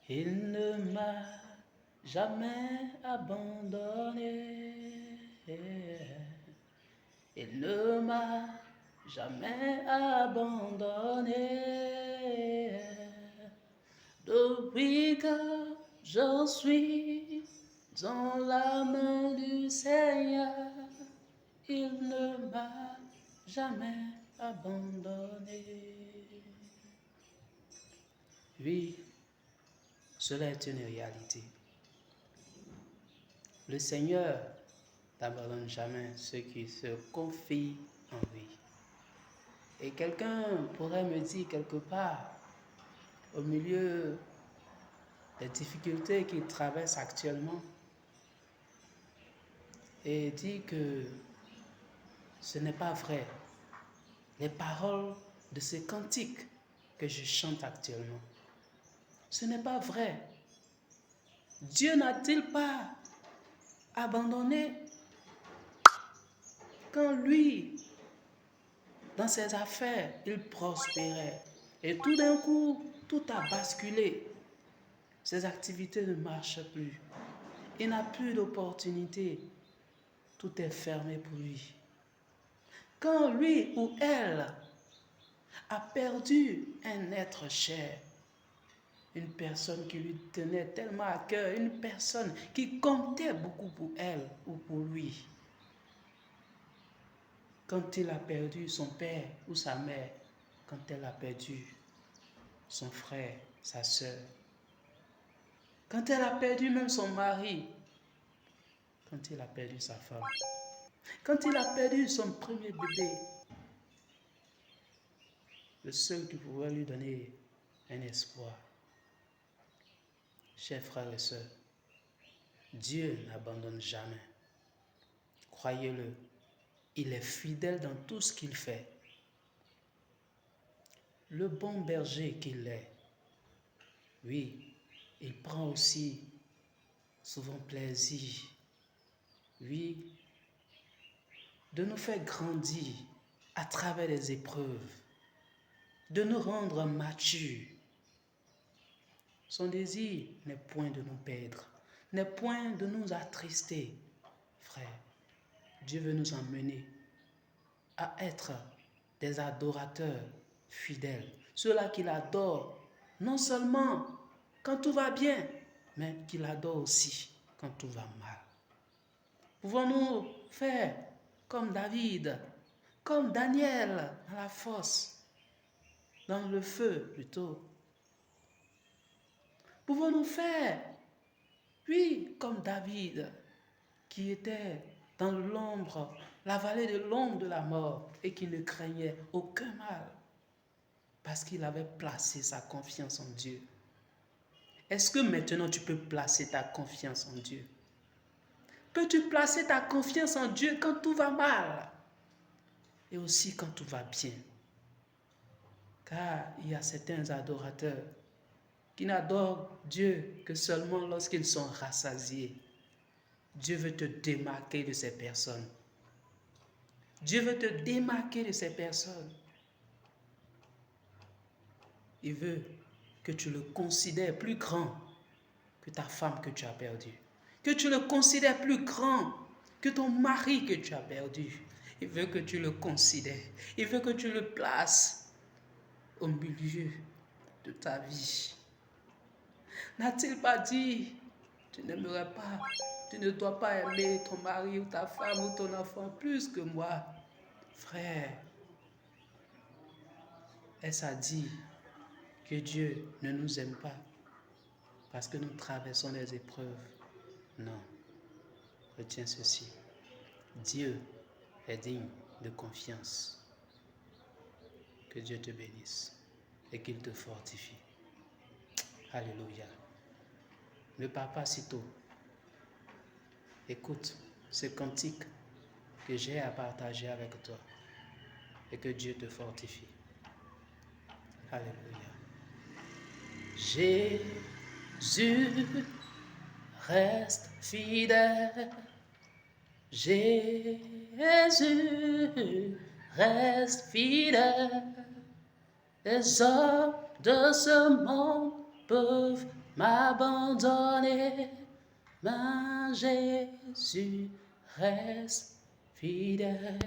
Il ne m'a jamais abandonné. Il ne m'a jamais abandonné. Depuis que je suis dans la main du Seigneur, il ne m'a jamais abandonné. Oui, cela est une réalité. Le Seigneur n'abandonne jamais ceux qui se confient en lui. Et quelqu'un pourrait me dire quelque part, au milieu des difficultés qu'il traverse actuellement, et dit que ce n'est pas vrai. Les paroles de ces cantiques que je chante actuellement, ce n'est pas vrai. Dieu n'a-t-il pas abandonné quand lui, dans ses affaires, il prospérait? Et tout d'un coup, tout a basculé. Ses activités ne marchent plus. Il n'a plus d'opportunité. Tout est fermé pour lui. Quand lui ou elle a perdu un être cher, une personne qui lui tenait tellement à cœur, une personne qui comptait beaucoup pour elle ou pour lui, quand il a perdu son père ou sa mère, quand elle a perdu son frère, sa soeur, quand elle a perdu même son mari, quand il a perdu sa femme, quand il a perdu son premier bébé, le seul qui pouvait lui donner un espoir. Chers frères et sœurs, Dieu n'abandonne jamais. Croyez-le, il est fidèle dans tout ce qu'il fait. Le bon berger qu'il est, oui, il prend aussi souvent plaisir, oui, de nous faire grandir à travers les épreuves, de nous rendre matures. Son désir n'est point de nous perdre, n'est point de nous attrister. Frère, Dieu veut nous emmener à être des adorateurs fidèles, ceux-là qui l'adorent, non seulement quand tout va bien, mais qui l'adorent aussi quand tout va mal. Pouvons-nous faire comme David, comme Daniel dans la fosse, dans le feu plutôt? Pouvons-nous faire, oui, comme David, qui était dans l'ombre, la vallée de l'ombre de la mort et qui ne craignait aucun mal parce qu'il avait placé sa confiance en Dieu. Est-ce que maintenant tu peux placer ta confiance en Dieu? Peux-tu placer ta confiance en Dieu quand tout va mal et aussi quand tout va bien? Car il y a certains adorateurs qui n'adorent Dieu que seulement lorsqu'ils sont rassasiés. Dieu veut te démarquer de ces personnes. Dieu veut te démarquer de ces personnes. Il veut que tu le considères plus grand que ta femme que tu as perdue. Que tu le considères plus grand que ton mari que tu as perdu. Il veut que tu le considères. Il veut que tu le places au milieu de ta vie. N'a-t-il pas dit, tu n'aimerais pas, tu ne dois pas aimer ton mari ou ta femme ou ton enfant plus que moi? Frère, est-ce à dire que Dieu ne nous aime pas parce que nous traversons des épreuves? Non. Retiens ceci. Dieu est digne de confiance. Que Dieu te bénisse et qu'il te fortifie. Alléluia. Ne pars pas si tôt. Écoute ce cantique que j'ai à partager avec toi et que Dieu te fortifie. Alléluia. Jésus reste fidèle. Jésus reste fidèle. Les hommes de ce monde peuvent m'abandonner. Mais Jésus reste fidèle.